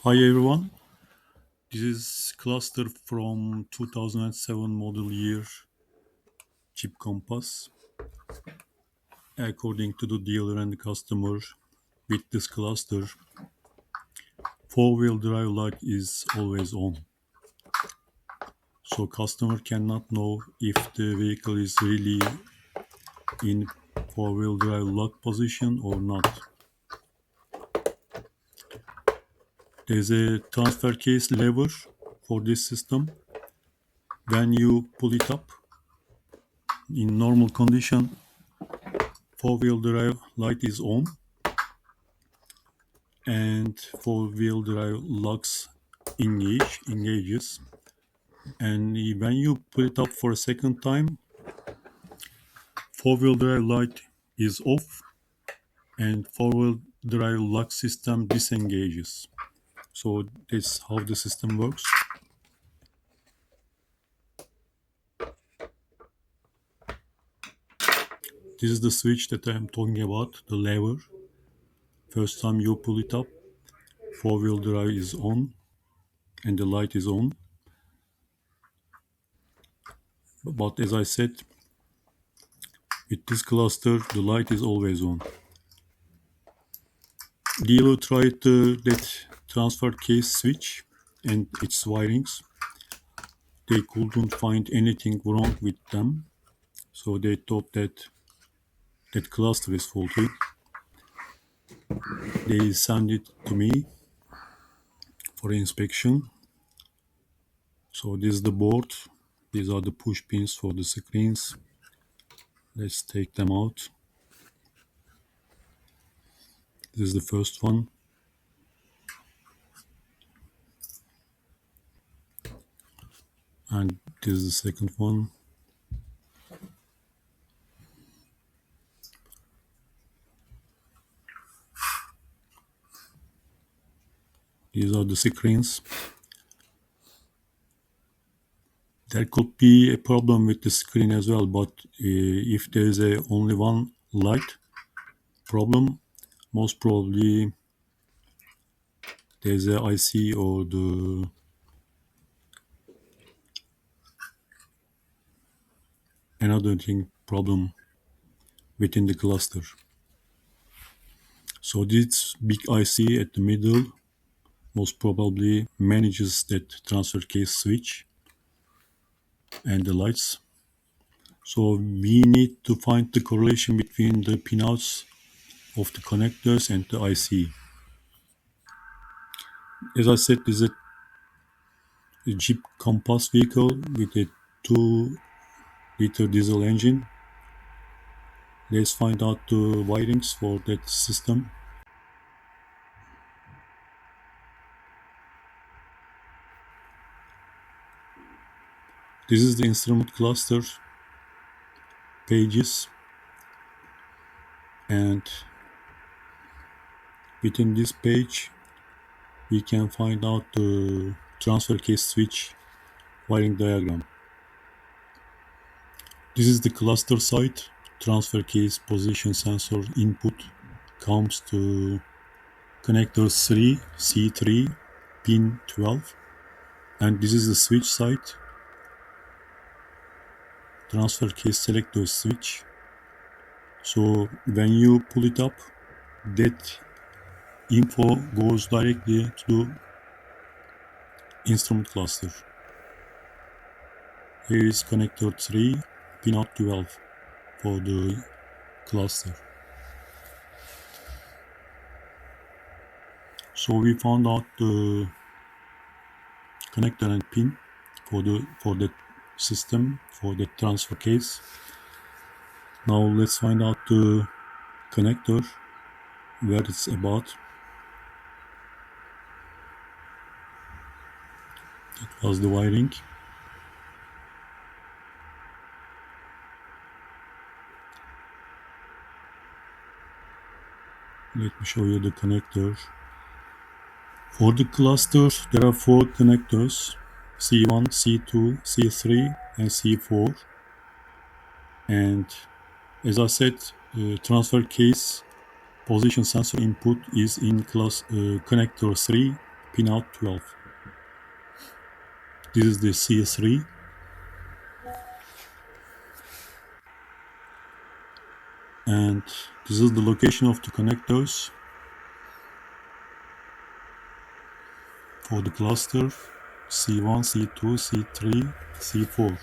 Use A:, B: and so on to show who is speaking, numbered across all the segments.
A: Hi everyone, this is Cluster from 2007 model year Jeep Compass. According to the dealer and the customer, with this cluster, four-wheel drive light is always on. So customer cannot know if the vehicle is really in four-wheel drive lock position or not. There's a transfer case lever for this system. When you pull it up, in normal condition, four-wheel drive light is on and four-wheel drive locks engages, and when you put it up for a second time, four-wheel drive light is off and four-wheel drive lock system disengages. So that's how the system works. This is the switch that I am talking about, the lever. First time you pull it up, four-wheel drive is on and the light is on. But as I said, with this cluster, the light is always on. Dealer tried that transfer case switch and its wirings. They couldn't find anything wrong with them, so they thought that that cluster is faulty. They sent it to me for inspection. So this is the board. These are the push pins for the screens. Let's take them out. This is the first one. And this is the second one. These are the screens. There could be a problem with the screen as well, but if there is only one light problem, most probably there's a IC or the another thing problem within the cluster. So this big IC at the middle most probably manages that transfer case switch and the lights. So we need to find the correlation between the pinouts of the connectors and the IC. As I said, this is a Jeep Compass vehicle with a 2-liter diesel engine. Let's find out the wirings for that system. This is the instrument cluster pages, and within this page we can find out the transfer case switch wiring diagram. This is the cluster site. Transfer case position sensor input comes to connector 3, C3, pin 12, and this is the switch site. Transfer case selector switch. So when you pull it up, that info goes directly to the instrument cluster. Here is connector 3, pin out 12 for the cluster. So we found out the connector and pin for the system, for the transfer case. Now let's find out the connector, where it's about. That was the wiring. Let me show you the connector. For the cluster, there are 4 connectors: C1, C2, C3, and C4. And as I said, transfer case position sensor input is in connector 3, pinout 12. This is the C3, and this is the location of the connectors for the cluster C1, C2, C3, C4.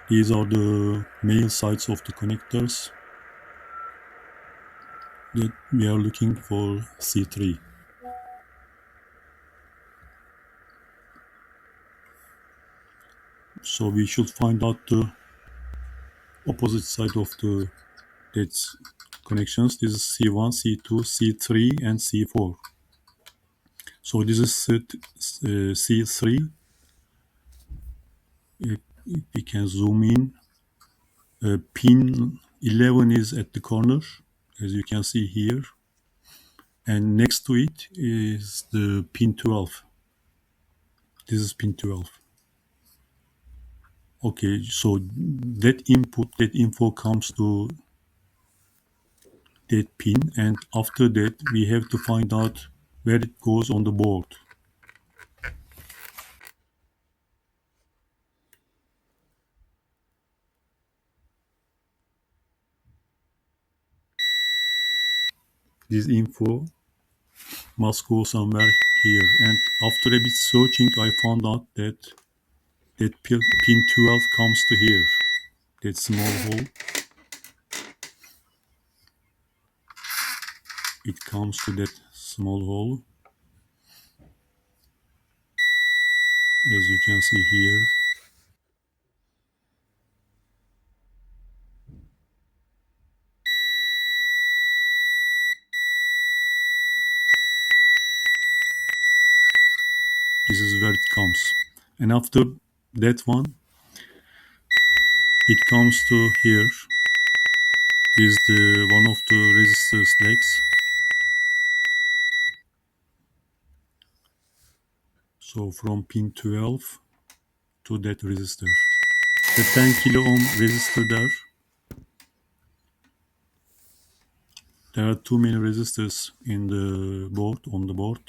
A: These are the male sides of the connectors that we are looking for C3. So we should find out the opposite side of the that connections. This is C1, C2, C3, and C4. So this is C3. If we can zoom in, pin 11 is at the corner, as you can see here, and next to it is the pin 12. This is pin 12. Okay, so that input, that info comes to that pin, and after that we have to find out where it goes on the board. This info must go somewhere here, and after a bit searching I found out that pin 12 comes to here, that small hole. It comes to that small hole, as you can see here. This is where it comes, and after that one it comes to here. This is the one of the resistor's legs. So from pin 12 to that resistor, the 10 kilo ohm resistor there. There are too many resistors in the board, on the board,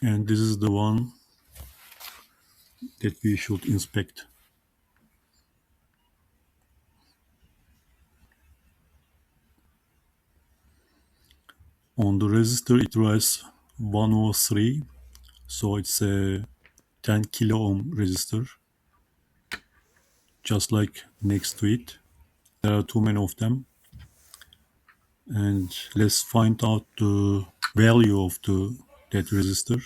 A: and this is the one that we should inspect. On the resistor it writes 103, so it's a 10 kilo ohm resistor, just like next to it. There are too many of them, and let's find out the value of that resistor.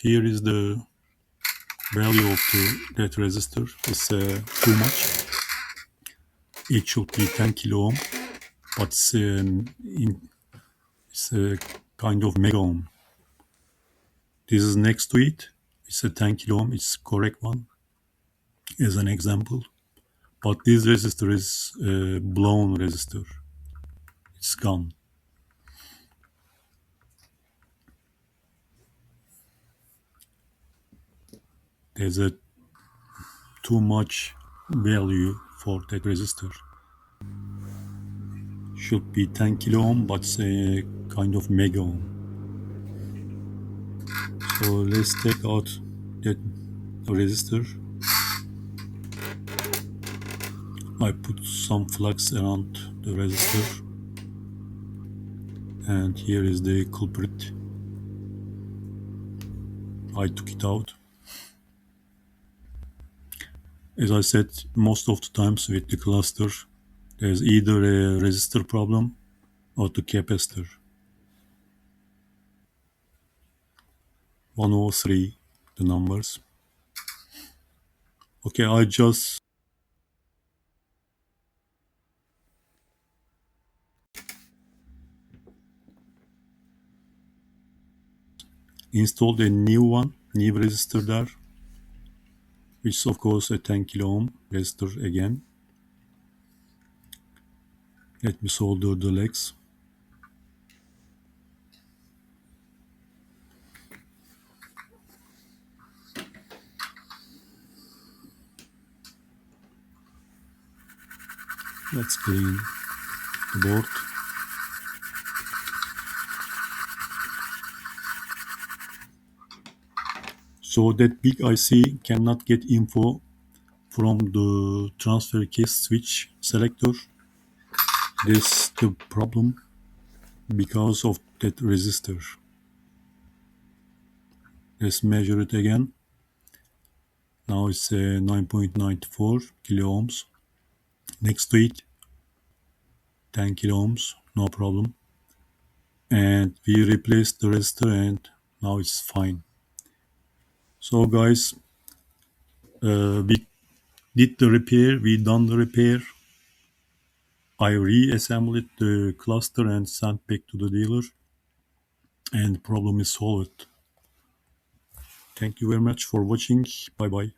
A: Here is the value of that resistor. It's too much. It should be 10 kilo ohm, but it's a kind of mega ohm. This is next to it. It's a 10 kilo ohm. It's correct one, as an example. But this resistor is a blown resistor. It's gone. There's a too much value for that resistor. Should be 10 kilo ohm, but it's a kind of mega ohm. So let's take out that resistor. I put some flux around the resistor, and here is the culprit. I took it out. As I said, most of the times with the cluster, there's either a resistor problem or the capacitor. 103, the numbers. Okay, I just installed a new resistor there, which is of course a 10 kilo ohm resistor again. Let me solder the legs. Let's clean the board. So that big IC cannot get info from the transfer case switch selector. This the problem because of that resistor. Let's measure it again. Now it's 9.94 kilo ohms. Next to it, 10 kilo ohms, no problem. And we replaced the resistor and now it's fine. So guys, we did the repair, we done the repair. I reassembled the cluster and sent back to the dealer, and the problem is solved. Thank you very much for watching. Bye bye.